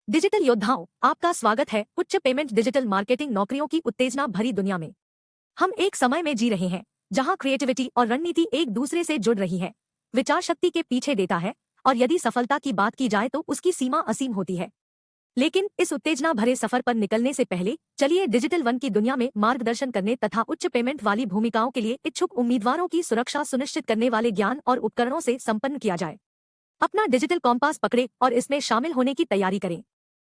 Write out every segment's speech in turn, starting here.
Digital योद्धाओं, आपका स्वागत है उच्च पेमेंट डिजिटल मार्केटिंग नौकरियों की उत्तेजना भरी दुनिया में। हम एक समय में जी रहे हैं जहां क्रिएटिविटी और रणनीति एक दूसरे से जुड़ रही है, विचार शक्ति के पीछे देता है और यदि सफलता की बात की जाए तो उसकी सीमा असीम होती है। लेकिन इस उत्तेजना भरे सफर पर निकलने से पहले चलिए डिजिटल वन की दुनिया में मार्गदर्शन करने तथा उच्च पेमेंट वाली भूमिकाओं के लिए इच्छुक उम्मीदवारों की सुरक्षा सुनिश्चित करने वाले ज्ञान और उपकरणों से संपन्न किया जाए। अपना डिजिटल कॉम्पास पकड़े और इसमें शामिल होने की तैयारी करें।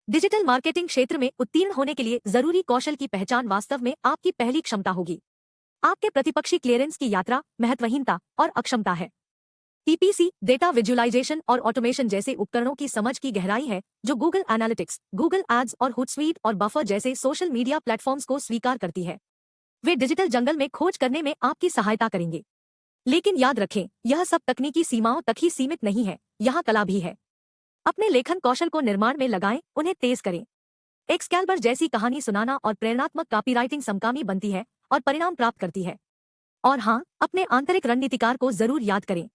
डिजिटल मार्केटिंग क्षेत्र में उत्तीर्ण होने के लिए जरूरी कौशल की पहचान वास्तव में आपकी पहली क्षमता होगी। आपके प्रतिपक्षी क्लियरेंस की यात्रा, महत्वहीनता और अक्षमता है। टीपीसी, डेटा विजुअलाइजेशन और ऑटोमेशन जैसे उपकरणों की समझ की गहराई है जो गूगल एनालिटिक्स, गूगल एड्स और हुटस्वीट और बफर जैसे सोशल मीडिया प्लेटफॉर्म्स को स्वीकार करती है। वे डिजिटल जंगल में खोज करने में आपकी सहायता करेंगे। लेकिन याद रखें, यह सब तकनीकी सीमाओं तक ही सीमित नहीं है, यहाँ कला भी है। अपने लेखन कौशल को निर्माण में लगाएं, उन्हें तेज करें। एक्सकैल्बर जैसी कहानी सुनाना और प्रेरणात्मक कॉपीराइटिंग समकामी बनती है और परिणाम प्राप्त करती है। और हाँ, अपने आंतरिक रणनीतिकार को जरूर याद करें।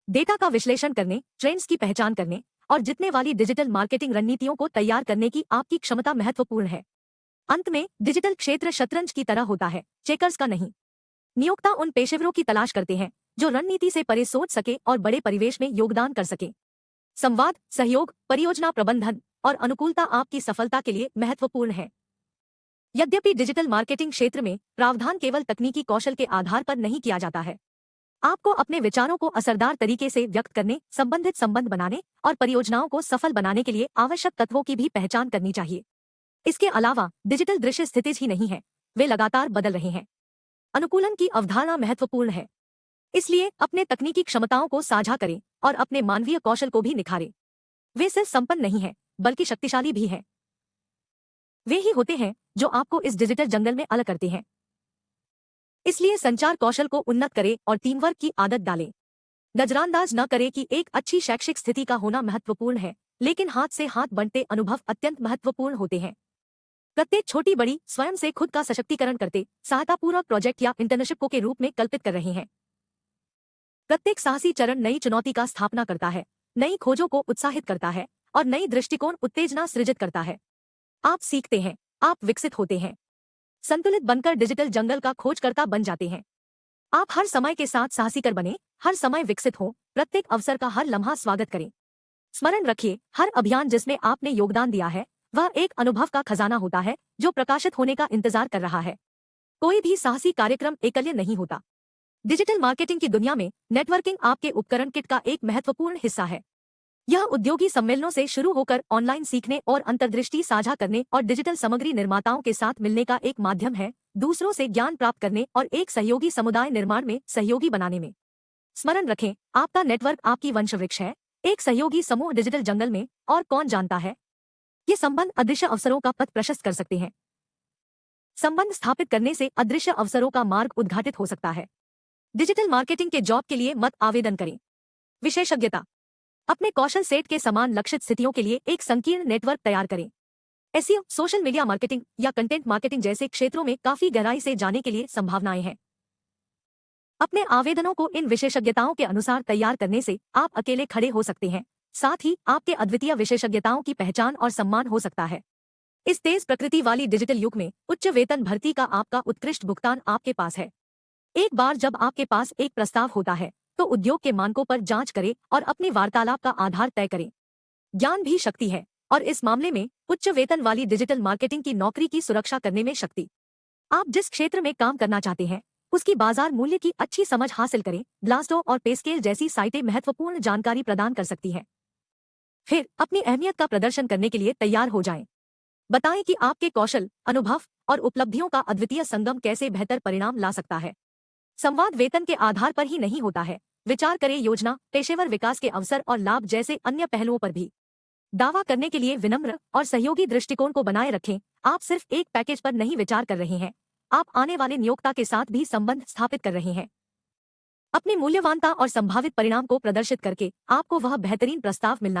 डेटा का विश्लेषण करने, ट्रेंड्स की पहचान करने और जितने वाली डिजिटल मार्केटिंग रणनीतियों को तैयार करने की आपकी क्षमता महत्वपूर्ण है। अंत में डिजिटल क्षेत्र शतरंज की तरह होता है, चेकर्स का नहीं। नियोक्ता उन पेशेवरों की तलाश करते हैं जो रणनीति से परे सोच सके और बड़े परिवेश में योगदान कर सके। संवाद, सहयोग, परियोजना प्रबंधन और अनुकूलता आपकी सफलता के लिए महत्वपूर्ण है। यद्यपि डिजिटल मार्केटिंग क्षेत्र में प्रावधान केवल तकनीकी कौशल के आधार पर नहीं किया जाता है। आपको अपने विचारों को असरदार तरीके से व्यक्त करने, संबंधित संबंध बनाने और परियोजनाओं को सफल बनाने के लिए आवश्यक तत्वों की भी पहचान करनी चाहिए। इसके अलावा डिजिटल दृश्य स्थितिज ही नहीं है, वे लगातार बदल रहे हैं। अनुकूलन की अवधारणा महत्वपूर्ण है, इसलिए अपने तकनीकी क्षमताओं को साझा करें और अपने मानवीय कौशल को भी निखारें। वे सिर्फ संपन्न नहीं हैं, बल्कि शक्तिशाली भी हैं। वे ही होते हैं जो आपको इस डिजिटल जंगल में अलग करते हैं। इसलिए संचार कौशल को उन्नत करें और टीम वर्क की आदत डालें। नजरअंदाज न करें कि एक अच्छी शैक्षिक स्थिति का होना महत्वपूर्ण है, लेकिन हाथ से हाथ बढ़ते अनुभव अत्यंत महत्वपूर्ण होते हैं। प्रत्येक छोटी बड़ी स्वयं से खुद का सशक्तिकरण करते सहायतापूर्वक प्रोजेक्ट या इंटर्नशिप को के रूप में कल्पित कर रहे हैं। प्रत्येक साहसी चरण नई चुनौती का स्थापना करता है, नई खोजों को उत्साहित करता है और नई दृष्टिकोण उत्तेजना सृजित करता है। आप सीखते हैं, आप विकसित होते हैं, संतुलित बनकर डिजिटल जंगल का खोजकर्ता बन जाते हैं। आप हर समय के साथ साहसीकर बने, हर समय विकसित हो, प्रत्येक अवसर का हर लम्हा स्वागत करें। स्मरण रखिए, हर अभियान जिसमें आपने योगदान दिया है वह एक अनुभव का खजाना होता है जो प्रकाशित होने का इंतजार कर रहा है। कोई भी साहसी कार्यक्रम एकल्य नहीं होता। डिजिटल मार्केटिंग की दुनिया में नेटवर्किंग आपके उपकरण किट का एक महत्वपूर्ण हिस्सा है। यह उद्योगी सम्मेलनों से शुरू होकर ऑनलाइन सीखने और अंतर्दृष्टि साझा करने और डिजिटल सामग्री निर्माताओं के साथ मिलने का एक माध्यम है, दूसरों से ज्ञान प्राप्त करने और एक सहयोगी समुदाय निर्माण में सहयोगी बनाने में। स्मरण रखें, आपका नेटवर्क आपकी वंशवृक्ष है, एक सहयोगी समूह डिजिटल जंगल में, और कौन जानता है, ये संबंध अदृश्य अवसरों का पथ प्रशस्त कर सकते हैं। संबंध स्थापित करने से अदृश्य अवसरों का मार्ग उद्घाटित हो सकता है। डिजिटल मार्केटिंग के जॉब के लिए मत आवेदन करें। विशेषज्ञता, अपने कौशल सेट के समान लक्षित स्थितियों के लिए एक संकीर्ण नेटवर्क तैयार करें। एसईओ, सोशल मीडिया मार्केटिंग या कंटेंट मार्केटिंग जैसे क्षेत्रों में काफी गहराई से जाने के लिए संभावनाएं हैं। अपने आवेदनों को इन विशेषज्ञताओं के अनुसार तैयार करने से आप अकेले खड़े हो सकते हैं, साथ ही आपके अद्वितीय विशेषज्ञताओं की पहचान और सम्मान हो सकता है। इस तेज प्रकृति वाली डिजिटल युग में उच्च वेतन भर्ती का आपका उत्कृष्ट भुगतान आपके पास है। एक बार जब आपके पास एक प्रस्ताव होता है तो उद्योग के मानकों पर जांच करें और अपने वार्तालाप का आधार तय करें। ज्ञान भी शक्ति है और इस मामले में उच्च वेतन वाली डिजिटल मार्केटिंग की नौकरी की सुरक्षा करने में शक्ति। आप जिस क्षेत्र में काम करना चाहते हैं उसकी बाजार मूल्य की अच्छी समझ हासिल करें। ग्लासडोर और पेस्केल जैसी साइटें महत्वपूर्ण जानकारी प्रदान कर सकती हैं। फिर अपनी अहमियत का प्रदर्शन करने के लिए तैयार हो जाएं। बताएं कि आपके कौशल, अनुभव और उपलब्धियों का अद्वितीय संगम कैसे बेहतर परिणाम ला सकता है। संवाद वेतन के आधार पर ही नहीं होता है, विचार करें योजना, पेशेवर विकास के अवसर और लाभ जैसे अन्य पहलुओं पर भी। दावा करने के लिए विनम्र और सहयोगी दृष्टिकोण को बनाए रखें। आप सिर्फ एक पैकेज पर नहीं विचार कर रहे हैं, आप आने वाले नियोक्ता के साथ भी संबंध स्थापित कर रहे हैं। अपनी मूल्यवानता और संभावित परिणाम को प्रदर्शित करके आपको वह बेहतरीन प्रस्ताव मिलना चाहिए।